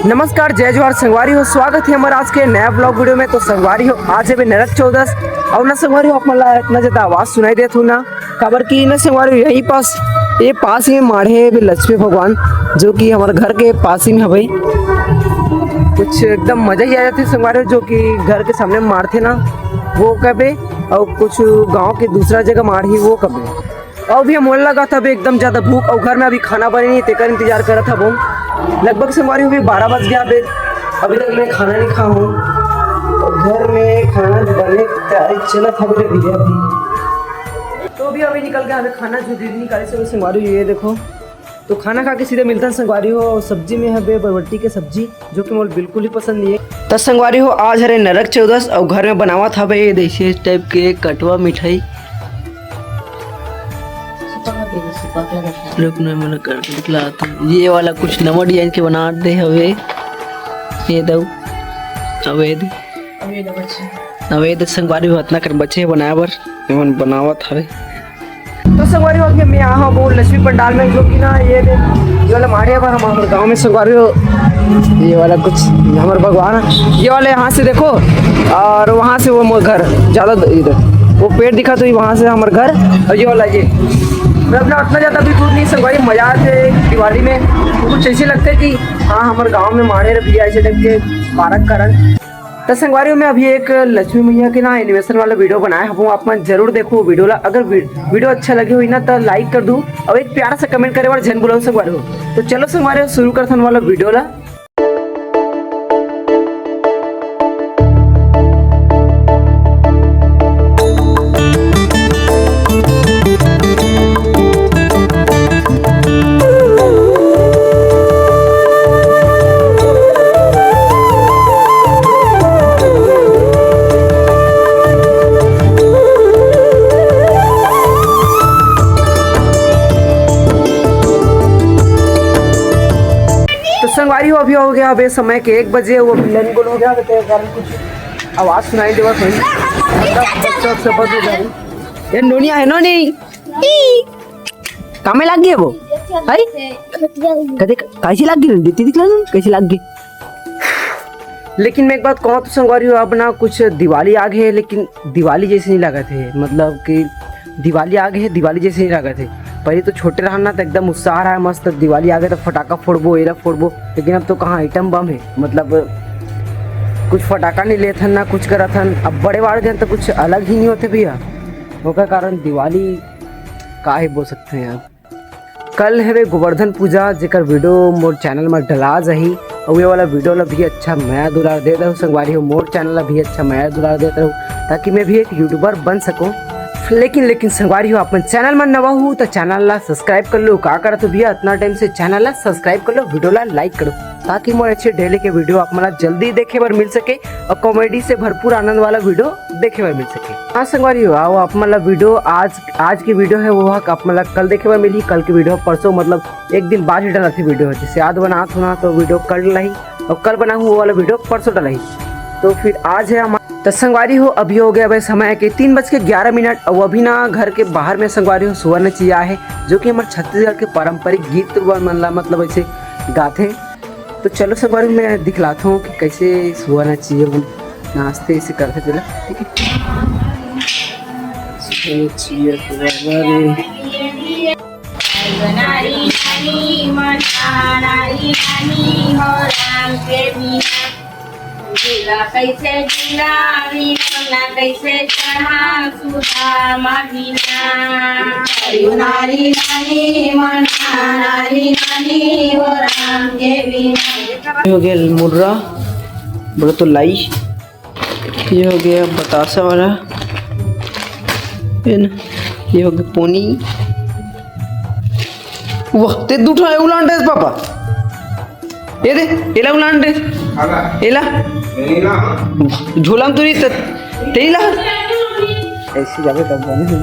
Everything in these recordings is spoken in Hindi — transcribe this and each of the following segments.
नमस्कार, जय जवाहर संगवारी हो। स्वागत है हमारा आज के नया ब्लॉग वीडियो में। तो संगवारी हो आज है नरक 14 और न संगवारी हो आप मला इतना ज़्यादा आवाज़ सुनाई देत हो ना खबर की न संगवारी हो। यहीं पास ये पास ही माढ़े है लक्ष्मी भगवान जो कि हमारे घर के पास ही में है। कुछ एकदम मज़ा ही आ जाती है संगवारी हो, जो कि घर के सामने मारते ना वो कभी और कुछ गाँव के दूसरा जगह माढ़ी वो कभी। और भी मोल लगा था अभी एकदम ज़्यादा भूख और घर में अभी खाना बने नहीं तेकर इंतजार कर रहा था वो। लगभग संगवारी हो 12 बज गया। अभी तक मैं खाना नहीं खाया हूँ। घर में खाना बनने की तैयारी चला था मेरे भैया भी। तो अभी निकल गया हमें खाना जो दीदी निकाले से संगवारी हो। ये देखो तो खाना खा के सीधे मिलता है संगवारी हो। सब्जी में है बरबट्टी की सब्जी जो कि मुझे बिल्कुल ही पसंद नहीं है। तो संगवारी हो आज है नरक 14 और घर में बनावा था भाई देसी टाइप के कटवा मिठाई। मन कर निकला था ये वाला कुछ नमक डिजाइन के बना दे हवे। ये दो अवैध संगवारी हो इतना कर बच्चे बनाया बर मन बनावत हवे। तो संगवारी हो मैं यहाँ वो लक्ष्मी पंडाल में जो कि ना ये वाला मारिया पर हमारे गांव में संगवारी हो ये वाला कुछ हमारे भगवान ये वाले यहाँ से देखो और वहाँ से वो घर ज़्यादा इधर वो पेड़ दिखा तो वहाँ से हमारे घर और ये वाला ये अपना उतना ज़्यादा भी दूर नहीं संगवारी मजा आते दिवाली में कुछ ऐसे लगते कि हाँ हमारे गांव में मारे भैया ऐसे टाइप के पार्क कारण। तो संगवारी में अभी एक लक्ष्मी मैया के ना एनिमेशन वाला वीडियो बनाया हूँ। आप मैं जरूर देखो वीडियो ला। अगर वीडियो अच्छा लगे हुई ना तो लाइक कर दूँ और एक प्यारा सा कमेंट करे बार जन बुलाओ संगवारी हो। तो चलो संगवारी शुरू करते वाला वीडियो ला। संगवारी हो अभी हो गया अबे समय के 1 बजे वो मिलन गोल हो गया तो कारण कुछ आवाज सुनाई देवा थोड़ी सब बंद हो गई। ये नोनिया है नोनी कामे लग गए वो भाई कदे कैसी लग गई देती दिखला कैसी लग गई। लेकिन मैं एक बात कहूँ तो संगवारी हो अब ना कुछ दिवाली आ गई है लेकिन दिवाली जैसे नहीं लगा थे। मतलब कि दिवाली आ गई है दिवाली जैसे नहीं लगा थे। पहले तो छोटे रहना तो एकदम उत्साह रहा है मस्त दिवाली आ गए तो फटाका फोड़बो एरा फोड़बो। लेकिन अब तो कहाँ आइटम बम है मतलब कुछ फटाका नहीं ले था ना कुछ करा था। अब बड़े बाड़ गए तो कुछ अलग ही नहीं होते भैया उसका कारण दिवाली का ही बोल सकते हैं। आप कल है वे गोवर्धन पूजा जेकर वीडियो मोर चैनल में डला जाही और ये वाला वीडियो ला भी अच्छा मैं दुलार दे रहा हूँ संगवारी हो। मोर चैनल ला भी अच्छा मैं दुलार देता हूँ ताकि मैं भी एक यूट्यूबर बन सकूँ। लेकिन संगवारी हो अपन चैनल में नवा हूँ तो चैनल ला सब्सक्राइब कर लो। का करा तो भैया इतना टाइम से चैनल ला सब्सक्राइब कर लो वीडियो ला लाइक करो ताकि मोर अच्छे डेली के वीडियो आप मला जल्दी देखे बार मिल सके और कॉमेडी से भरपूर आनंद वाला वीडियो देखे बार मिल सके। हाँ संगवारी हो आओ आप मतलब वीडियो आज की वीडियो है वो आप मतलब कल देखे बार मिली। कल की वीडियो परसों मतलब एक दिन बाद ही डला थी वीडियो जैसे आज बना ना तो वीडियो कल डला ही और कल बना हुआ वाला वीडियो परसों डला ही। तो फिर आज है हमारा तो संगवारी हो अभी हो गया भाई समय के 3:11 और अभी ना घर के बाहर में संगवारी हो सुवर्ण चिया है जो कि हमारे छत्तीसगढ़ के पारंपरिक गीत मतलब ऐसे गाते। तो चलो संगवारी मैं दिखलाता हूँ कि कैसे सुवर्ण चिया नाचते ऐसे करते चला ठीक है। कैसे गुलाबी कैसे चढ़ा सुधा महीना नारी नानी मना नारी नानी हो राम के बिना। हो गया मुर्रा बड़ा तो लाई ये हो गया बतासा वाला ये हो गया पोनी। वाह ते दूठा है उलांडे पापा ये दे एला उलांडे एला झोलाम तुरी तेला ऐसी जावे तब बनी।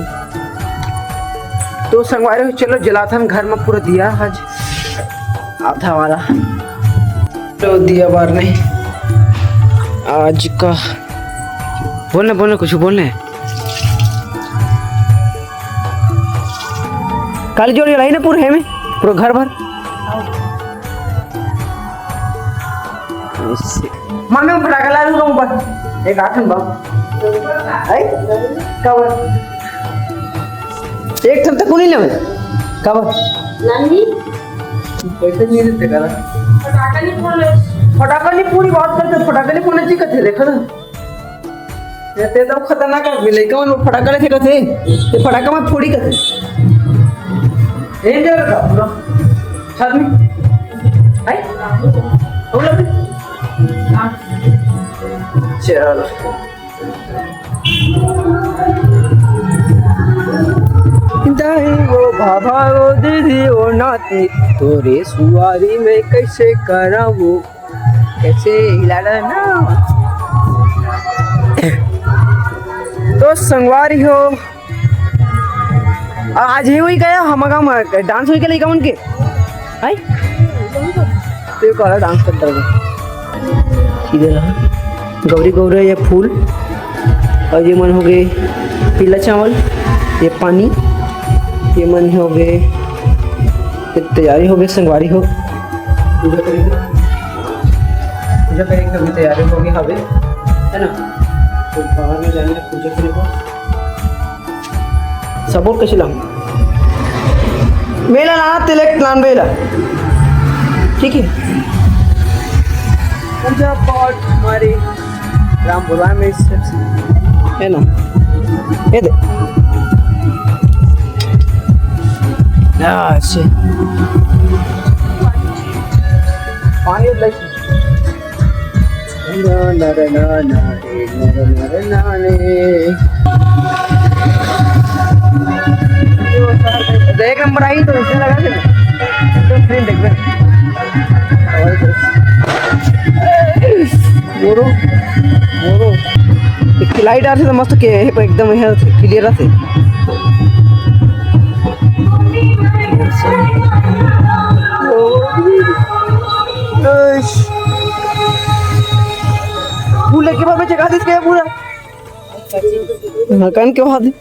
तो संगवारी हो चलो जलाथन घर में पूरा दिया आज आधा वाला तो दिया बार नहीं आज का बोलना कुछ बोलना है। काली जोड़ी लाई ना पूरे है में पूरा घर भर मम्मी को फटाका ला दूंगा ऊपर एक आठन बम आई कवर एक थम तक नहीं लेवे कवर नानी पैसे नहीं देते करा फटाका नहीं पूरी बात करते फटाका नहीं फोड़ने चाहिए थे देखा ना ये तो खतरनाक है लेकिन वो फटाका लेके कथे ये फटाका में फोड़ी कथे ये दे रखा पूरा छत में आई बोलो चलो दाई वो बाबा वो दीदी वो नाती तोरे सुवारी में कैसे करा वो कैसे हिलाना ना तो संगवारी हो आज ही हुई गया हम डांस हुई के लिए कौन के आई तो करा डांस करता है इधर गौरी गौरी ये फूल और ये मन हो गए पीला चावल ये पानी ये मन हो गए तैयारी हो गई संगवारी हो पूजा करेंगे अभी तैयारी हो गई हवे है ना तो बाहर में जाने पूजा करेंगे सपोर्ट कैसे लाऊं मेला लाना तिलक लान बेला ठीक है पूजा पाठ हमारे रामपुरा में है ना ये दे अच्छे पानी लाइक एक नंबर आई तो इसमें लगा तो फ्रेंड देख मोरो मोरो लाइट आ रही तो मस्त के एकदम क्लियर थे फूल के बाद में चढ़ा दी पूरा हाँ कान के बाद